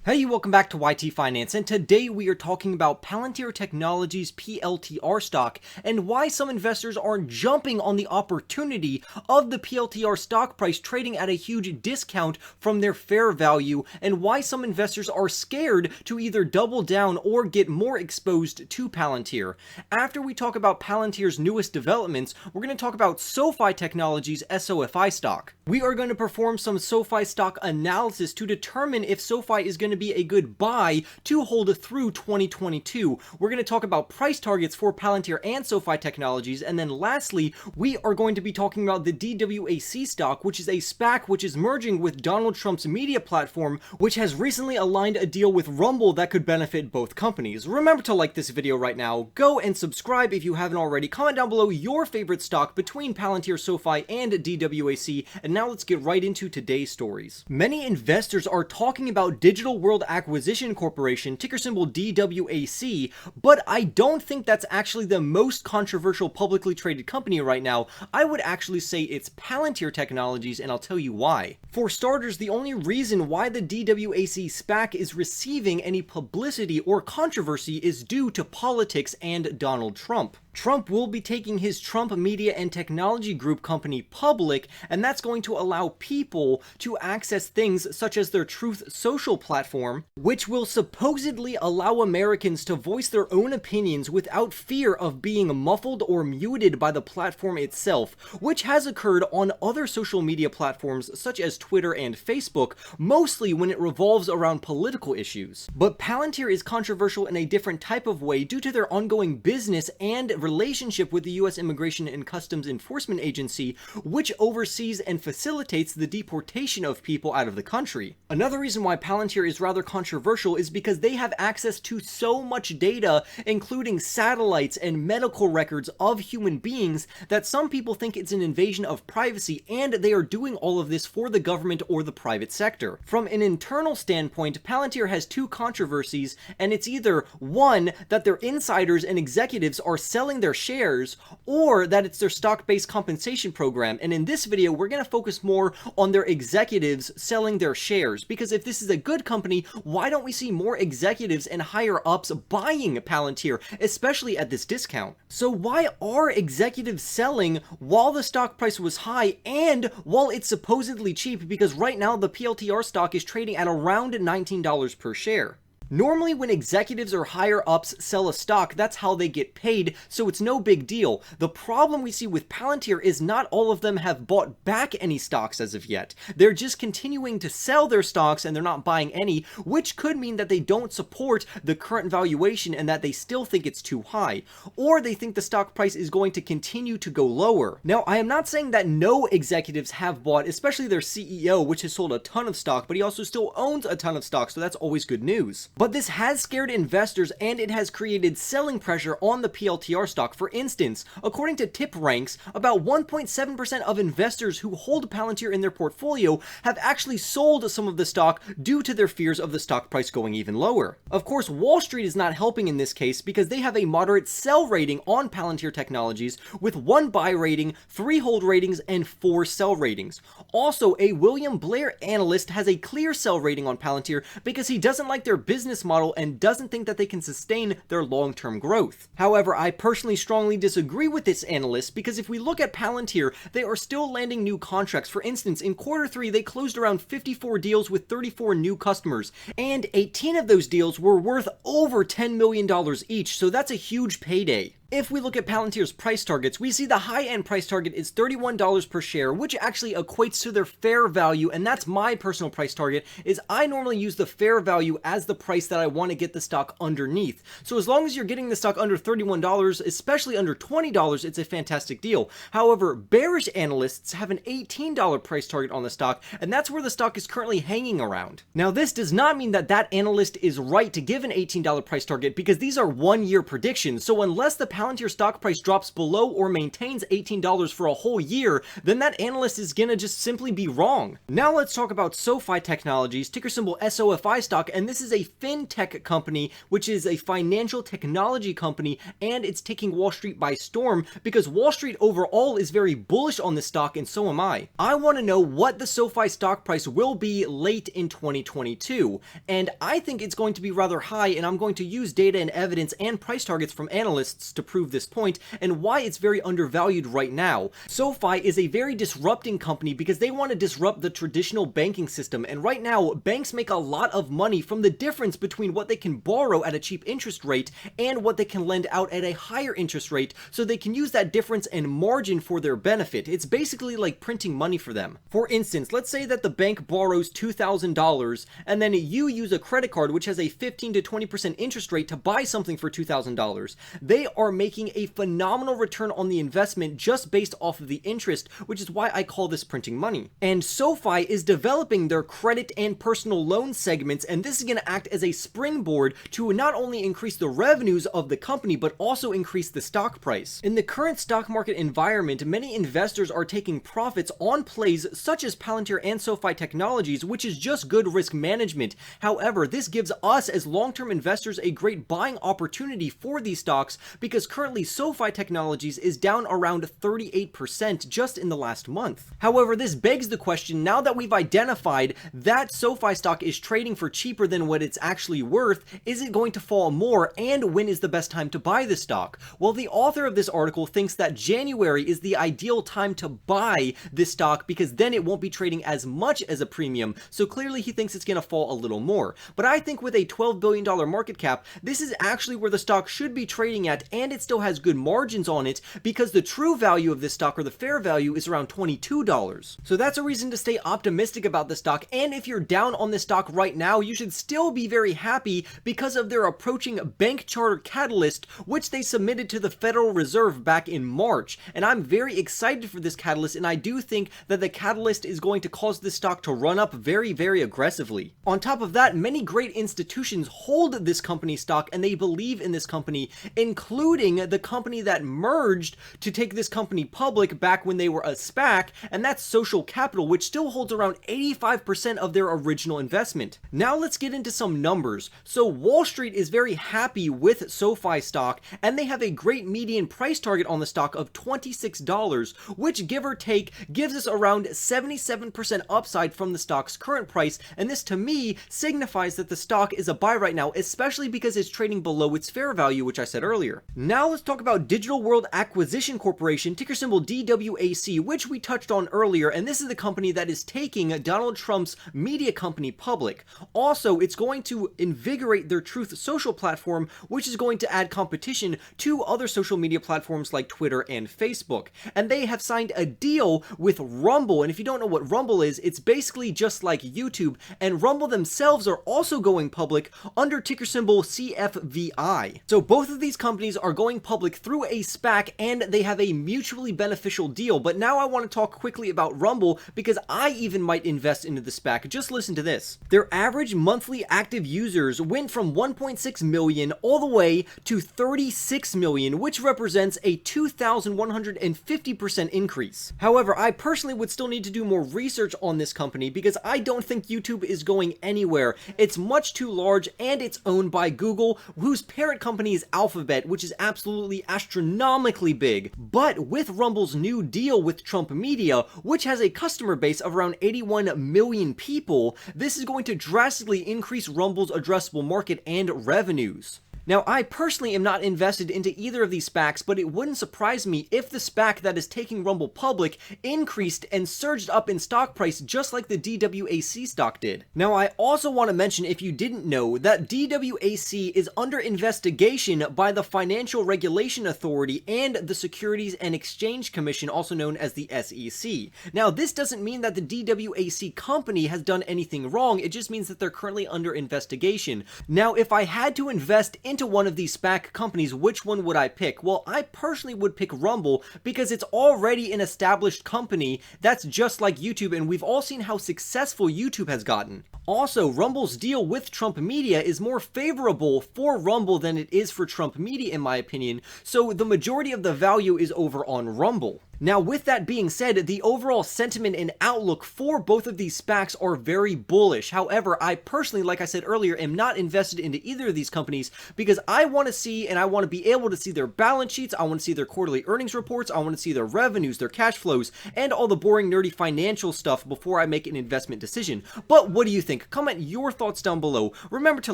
Hey, welcome back to YT Finance, and today we are talking about Palantir Technologies PLTR stock and why some investors aren't jumping on the opportunity of the PLTR stock price trading at a huge discount from their fair value, and why some investors are scared to either double down or get more exposed to Palantir. After we talk about Palantir's newest developments, we're going to talk about Sofi Technologies SOFI stock. We are going to perform some SOFI stock analysis to determine if SOFI is going to be a good buy to hold through 2022. We're going to talk about price targets for Palantir and SOFI Technologies, and then lastly, we are going to be talking about the DWAC stock, which is a SPAC which is merging with Donald Trump's media platform, which has recently aligned a deal with Rumble that could benefit both companies. Remember to like this video right now, go and subscribe if you haven't already, comment down below your favorite stock between Palantir, SOFI, and DWAC, and now let's get right into today's stories. Many investors are talking about Digital World Acquisition Corporation, ticker symbol DWAC, but I don't think that's actually the most controversial publicly traded company right now. I would actually say it's Palantir Technologies, and I'll tell you why. For starters, the only reason why the DWAC SPAC is receiving any publicity or controversy is due to politics and Donald Trump. Trump will be taking his Trump Media and Technology Group company public, and that's going to allow people to access things such as their Truth Social platform, which will supposedly allow Americans to voice their own opinions without fear of being muffled or muted by the platform itself, which has occurred on other social media platforms such as Twitter and Facebook, mostly when it revolves around political issues. But Palantir is controversial in a different type of way due to their ongoing business and relationship with the U.S. Immigration and Customs Enforcement Agency, which oversees and facilitates the deportation of people out of the country. Another reason why Palantir is rather controversial is because they have access to so much data, including satellites and medical records of human beings, that some people think it's an invasion of privacy, and they are doing all of this for the government or the private sector. From an internal standpoint, Palantir has two controversies, and it's either one, that their insiders and executives are selling their shares, or that it's their stock-based compensation program. And in this video, we're going to focus more on their executives selling their shares, because if this is a good company, why don't we see more executives and higher ups buying Palantir, especially at this discount? So why are executives selling while the stock price was high and while it's supposedly cheap? Because right now the PLTR stock is trading at around $19 per share. Normally, when executives or higher ups sell a stock, that's how they get paid, so it's no big deal. The problem we see with Palantir is not all of them have bought back any stocks as of yet. They're just continuing to sell their stocks and they're not buying any, which could mean that they don't support the current valuation and that they still think it's too high, or they think the stock price is going to continue to go lower. Now, I am not saying that no executives have bought, especially their CEO, which has sold a ton of stock, but he also still owns a ton of stock, so that's always good news. But this has scared investors, and it has created selling pressure on the PLTR stock. For instance, according to TipRanks, about 1.7% of investors who hold Palantir in their portfolio have actually sold some of the stock due to their fears of the stock price going even lower. Of course, Wall Street is not helping in this case because they have a moderate sell rating on Palantir Technologies with 1 buy rating, 3 hold ratings, and 4 sell ratings. Also, a William Blair analyst has a clear sell rating on Palantir because he doesn't like their business model and doesn't think that they can sustain their long-term growth. However, I personally strongly disagree with this analyst because if we look at Palantir, they are still landing new contracts. For instance, in Q3, they closed around 54 deals with 34 new customers, and 18 of those deals were worth over $10 million each, so that's a huge payday. If we look at Palantir's price targets, we see the high-end price target is $31 per share, which actually equates to their fair value, and that's my personal price target, is I normally use the fair value as the price that I want to get the stock underneath. So as long as you're getting the stock under $31, especially under $20, it's a fantastic deal. However, bearish analysts have an $18 price target on the stock, and that's where the stock is currently hanging around. Now, this does not mean that that analyst is right to give an $18 price target, because these are one-year predictions, so unless the Palantir stock price drops below or maintains $18 for a whole year, then that analyst is gonna just simply be wrong. Now let's talk about Sofi Technologies, ticker symbol SOFI stock, and this is a fintech company, which is a financial technology company, and it's taking Wall Street by storm because Wall Street overall is very bullish on this stock, and so am I. I want to know what the SoFi stock price will be late in 2022, and I think it's going to be rather high, and I'm going to use data and evidence and price targets from analysts to prove this point and why it's very undervalued right now. SoFi is a very disrupting company because they want to disrupt the traditional banking system, and right now banks make a lot of money from the difference between what they can borrow at a cheap interest rate and what they can lend out at a higher interest rate, so they can use that difference and margin for their benefit. It's basically like printing money for them. For instance, let's say that the bank borrows $2,000 and then you use a credit card which has a 15 to 20% interest rate to buy something for $2,000. They are making a phenomenal return on the investment just based off of the interest, which is why I call this printing money. And SoFi is developing their credit and personal loan segments, and this is going to act as a springboard to not only increase the revenues of the company but also increase the stock price. In the current stock market environment, many investors are taking profits on plays such as Palantir and Sofi Technologies, which is just good risk management. However, this gives us as long-term investors a great buying opportunity for these stocks because currently Sofi Technologies is down around 38% just in the last month. However, this begs the question, now that we've identified that SoFi stock is trading for cheaper than what it's actually worth, is it going to fall more, and when is the best time to buy this stock? Well, the author of this article thinks that January is the ideal time to buy this stock because then it won't be trading as much as a premium, so clearly he thinks it's going to fall a little more. But I think with a $12 billion market cap, this is actually where the stock should be trading at, and it still has good margins on it because the true value of this stock, or the fair value, is around $22. So that's a reason to stay optimistic about the stock, and if you're down on this stock right now, you should still be very happy because of their approaching bank charter catalyst, which they submitted to the Federal Reserve back in March. And I'm very excited for this catalyst, and I do think that the catalyst is going to cause this stock to run up very, very aggressively. On top of that, many great institutions hold this company stock and they believe in this company, including the company that merged to take this company public back when they were a SPAC, and that's Social Capital, which still holds around 85% of their original investment. Now let's get into some numbers. So Wall Street is very happy with SoFi stock, and they have a great median price target on the stock of $26, which give or take gives us around 77% upside from the stock's current price, and this to me signifies that the stock is a buy right now, especially because it's trading below its fair value, which I said earlier. Now let's talk about Digital World Acquisition Corporation, ticker symbol DWAC, which we touched on earlier, and this is the company that is taking Donald Trump's media company public. Also, it's going to invigorate their Truth Social platform, which is going to add competition to other social media platforms like Twitter and Facebook. And they have signed a deal with Rumble, and if you don't know what Rumble is, it's basically just like YouTube, and Rumble themselves are also going public under ticker symbol CFVI. So both of these companies are going public through a SPAC, and they have a mutually beneficial deal. But now I want to talk quickly about Rumble because I even might invest into the SPAC. Just listen to this. Their average monthly active users went from 1.6 million all the way to 36 million, which represents a 2,150% increase. However, I personally would still need to do more research on this company because I don't think YouTube is going anywhere. It's much too large, and it's owned by Google, whose parent company is Alphabet, which is absolutely astronomically big. But with Rumble's new deal with Trump Media, which has a customer base of around 81 million people, this is going to drastically increase Rumble's addressable market and revenues. Now, I personally am not invested into either of these SPACs, but it wouldn't surprise me if the SPAC that is taking Rumble public increased and surged up in stock price just like the DWAC stock did. Now, I also want to mention, if you didn't know, that DWAC is under investigation by the Financial Regulation Authority and the Securities and Exchange Commission, also known as the SEC. Now, this doesn't mean that the DWAC company has done anything wrong, it just means that they're currently under investigation. Now, if I had to invest in into one of these SPAC companies, which one would I pick? Well, I personally would pick Rumble because it's already an established company that's just like YouTube, and we've all seen how successful YouTube has gotten. Also, Rumble's deal with Trump Media is more favorable for Rumble than it is for Trump Media, in my opinion, so the majority of the value is over on Rumble. Now, with that being said, the overall sentiment and outlook for both of these SPACs are very bullish. However, I personally, like I said earlier, am not invested into either of these companies because I want to see and I want to be able to see their balance sheets, I want to see their quarterly earnings reports, I want to see their revenues, their cash flows, and all the boring, nerdy financial stuff before I make an investment decision. But what do you think? Comment your thoughts down below. Remember to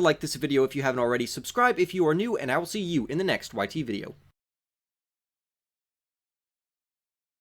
like this video if you haven't already, subscribe if you are new, and I will see you in the next YT video.